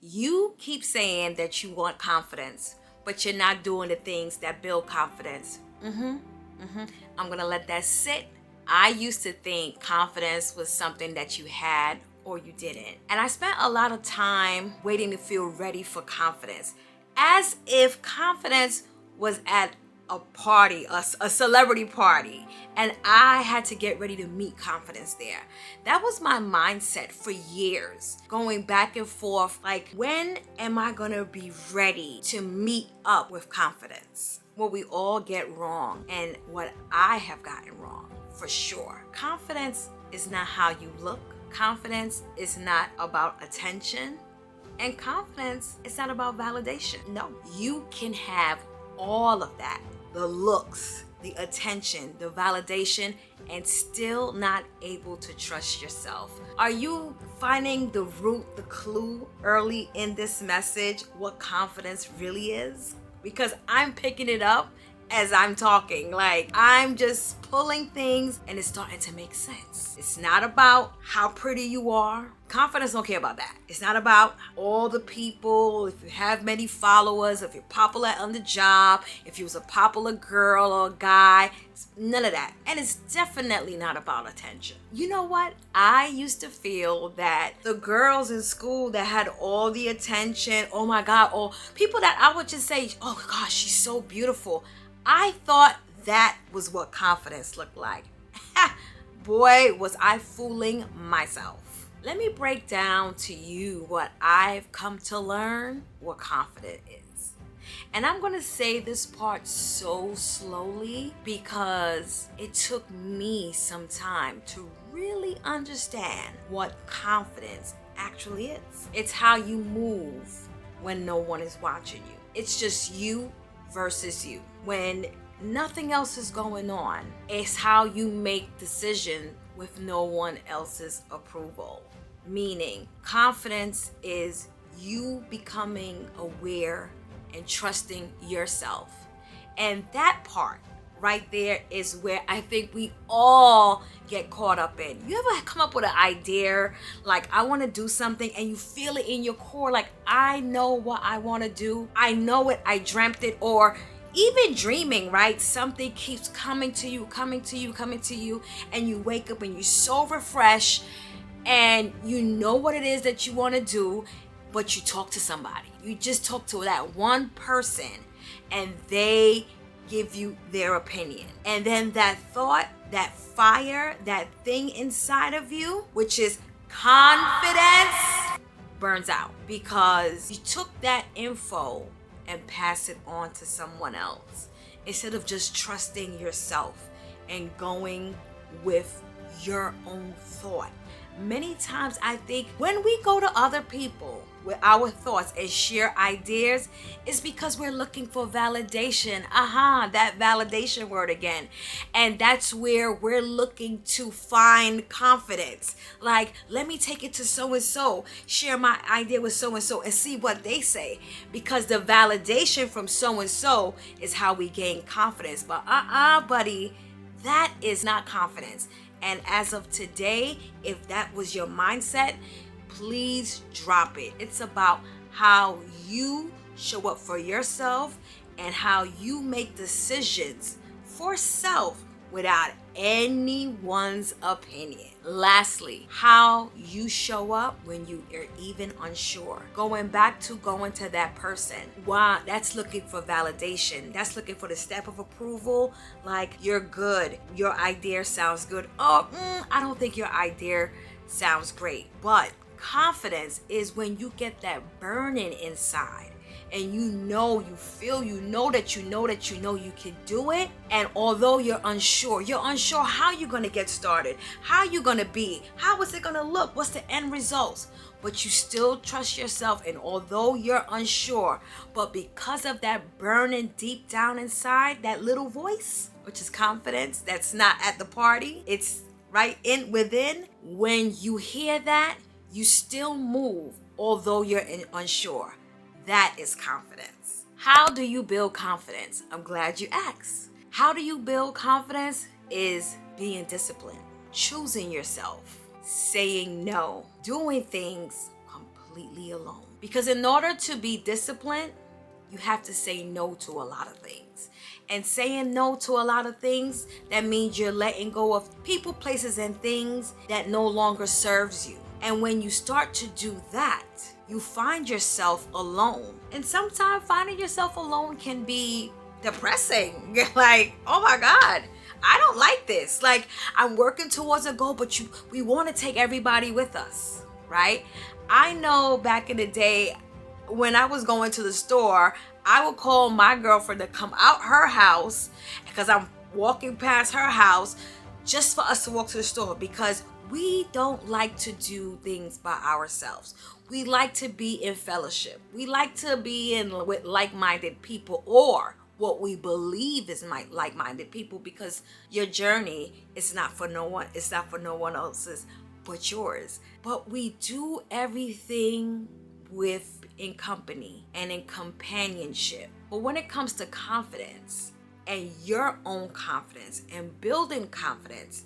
You keep saying that you want confidence, but you're not doing the things that build confidence. I'm gonna let that sit. I used to think confidence was something that you had or you didn't. And I spent a lot of time waiting to feel ready for confidence, as if confidence was at a party, a celebrity party, and I had to get ready to meet confidence there. That was my mindset for years, going back and forth, like, when am I gonna be ready to meet up with confidence? What we all get wrong, and what I have gotten wrong for sure. Confidence is not how you look. Confidence is not about attention. And confidence is not about validation. No, you can have all of that, the looks, the attention, the validation, and still not able to trust yourself. Are you finding the root, the clue early in this message, what confidence really is? Because I'm picking it up as I'm talking. Like, I'm just pulling things and it's starting to make sense. It's not about how pretty you are. Confidence don't care about that. It's not about all the people, if you have many followers, if you're popular on the job, if you was a popular girl or guy. None of that. And it's definitely not about attention. You know what? I used to feel that the girls in school that had all the attention, oh my God, or people that I would just say, oh gosh, she's so beautiful. I thought that was what confidence looked like. Boy, was I fooling myself. Let me break down to you what I've come to learn what confidence is. And I'm going to say this part so slowly because it took me some time to really understand what confidence actually is. It's how you move when no one is watching you. It's just you versus you. When nothing else is going on, it's how you make decisions with no one else's approval. Meaning, confidence is you becoming aware and trusting yourself. And that part right there is where I think we all get caught up in. You ever come up with an idea, like, I want to do something, and you feel it in your core, like, I know what I want to do. I know it. I dreamt it. Or even dreaming, right? Something keeps coming to you, and you wake up and you're so refreshed, and you know what it is that you want to do, but you talk to somebody. You just talk to that one person, and they give you their opinion. And then that thought, that fire, that thing inside of you, which is confidence, burns out because you took that info and pass it on to someone else instead of just trusting yourself and going with your own thought. Many times I think when we go to other people with our thoughts and share ideas, it's because we're looking for validation. That validation word again. And that's where we're looking to find confidence. Like, let me take it to so-and-so, share my idea with so-and-so and see what they say. Because the validation from so-and-so is how we gain confidence. But buddy, that is not confidence. And as of today, if that was your mindset, please drop it. It's about how you show up for yourself and how you make decisions for self without anyone's opinion. Lastly, how you show up when you are even unsure. Going to that person. Wow, that's looking for validation. That's looking for the step of approval. Like, you're good. Your idea sounds good. Oh, I don't think your idea sounds great. But confidence is when you get that burning inside. And you know that you can do it. And although you're unsure how you're going to get started, how you're going to be, how is it going to look, what's the end results. But you still trust yourself. And although you're unsure, but because of that burning deep down inside, that little voice, which is confidence, that's not at the party, it's right in within. When you hear that, you still move, although you're unsure. That is confidence. How do you build confidence? I'm glad you asked. How do you build confidence is being disciplined, choosing yourself, saying no, doing things completely alone. Because in order to be disciplined, you have to say no to a lot of things. And saying no to a lot of things, that means you're letting go of people, places, and things that no longer serves you. And when you start to do that, you find yourself alone. And sometimes finding yourself alone can be depressing. Like, oh my God, I don't like this. Like, I'm working towards a goal, but we want to take everybody with us, right? I know back in the day when I was going to the store, I would call my girlfriend to come out her house because I'm walking past her house just for us to walk to the store, because we don't like to do things by ourselves. We like to be in fellowship. We like to be with like-minded people, or what we believe is like-minded people, because your journey is not for no one. It's not for no one else's but yours. But we do everything in company and in companionship. But when it comes to confidence and your own confidence and building confidence,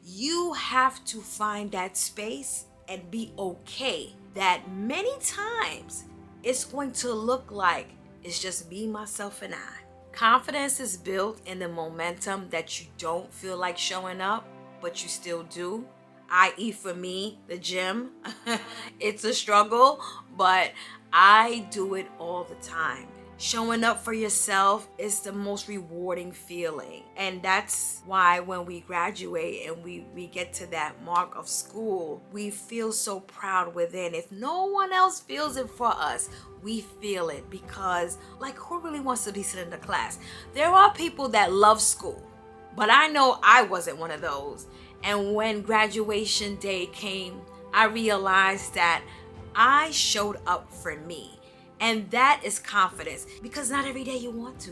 you have to find that space and be okay that many times it's going to look like it's just me, myself, and I. Confidence is built in the momentum that you don't feel like showing up, but you still do. I.e. for me, the gym. It's a struggle, but I do it all the time. Showing up for yourself is the most rewarding feeling. And that's why when we graduate and we get to that mark of school, we feel so proud within. If no one else feels it for us, we feel it, because like, who really wants to be sitting in the class? There are people that love school, but I know I wasn't one of those. And when graduation day came, I realized that I showed up for me. And that is confidence, because not every day you want to.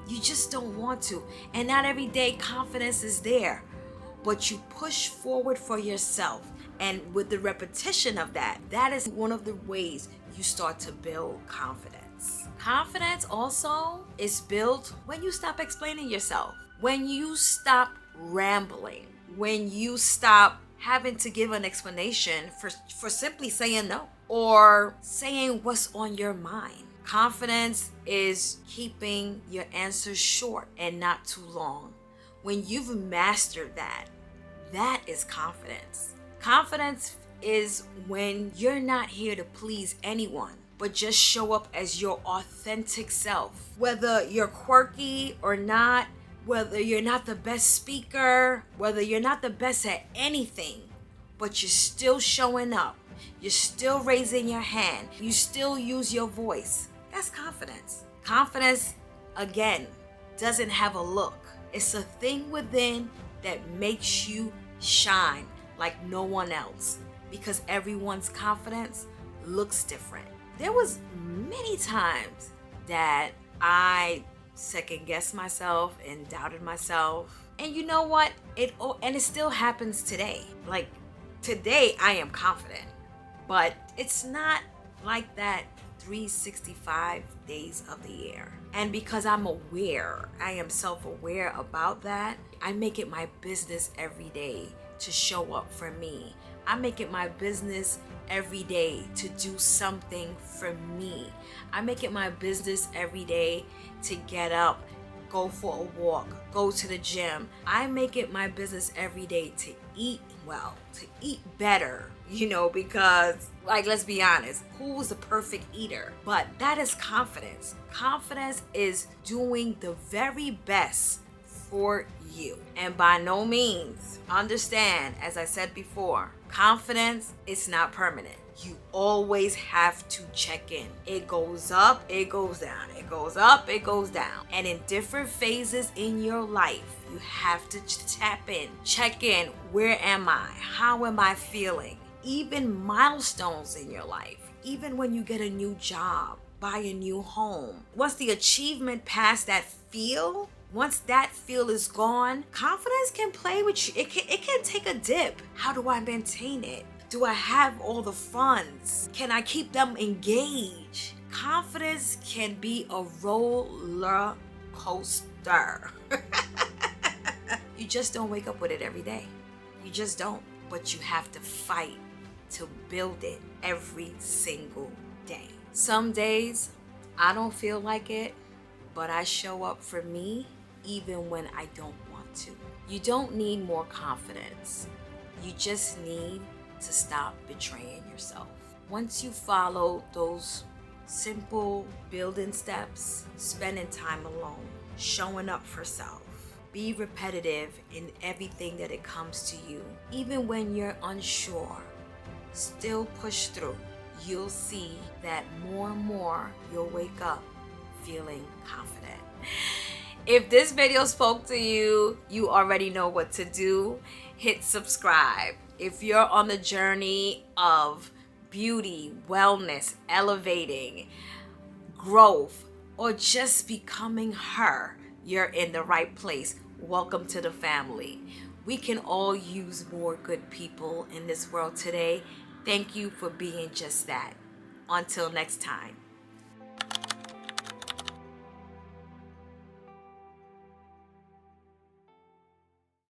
You just don't want to. And not every day confidence is there. But you push forward for yourself. And with the repetition of that, that is one of the ways you start to build confidence. Confidence also is built when you stop explaining yourself. When you stop rambling. When you stop having to give an explanation for simply saying no, or saying what's on your mind. Confidence is keeping your answers short and not too long. When you've mastered that, that is confidence. Confidence is when you're not here to please anyone, but just show up as your authentic self. Whether you're quirky or not, whether you're not the best speaker, whether you're not the best at anything, but you're still showing up. You're still raising your hand. You still use your voice. That's confidence. Confidence, again, doesn't have a look. It's a thing within that makes you shine like no one else, because everyone's confidence looks different. There was many times that I second-guessed myself and doubted myself. And you know what? It still happens today. Like, today I am confident, but it's not like that 365 days of the year. And because I'm aware, I am self-aware about that, I make it my business every day to show up for me. I make it my business every day to do something for me. I make it my business every day to get up, go for a walk, go to the gym. I make it my business every day to eat well, to eat better, because, like, let's be honest, who's the perfect eater? But that is confidence. Confidence is doing the very best for you. And by no means, understand, as I said before, confidence is not permanent. You always have to check in. It goes up, it goes down. It goes up, it goes down. And in different phases in your life, you have to tap in, check in. Where am I? How am I feeling? Even milestones in your life, even when you get a new job, buy a new home. Once the achievement past that feel, once that feel is gone, confidence can play with you. It can take a dip. How do I maintain it? Do I have all the funds? Can I keep them engaged? Confidence can be a roller coaster. You just don't wake up with it every day. You just don't. But you have to fight to build it every single day. Some days I don't feel like it, but I show up for me even when I don't want to. You don't need more confidence. You just need to stop betraying yourself. Once you follow those simple building steps, spending time alone, showing up for self, be repetitive in everything that it comes to you. Even when you're unsure, still push through. You'll see that more and more you'll wake up feeling confident. If this video spoke to you, you already know what to do. Hit subscribe. If you're on the journey of beauty, wellness, elevating, growth, or just becoming her, you're in the right place. Welcome to the family. We can all use more good people in this world today. Thank you for being just that. Until next time.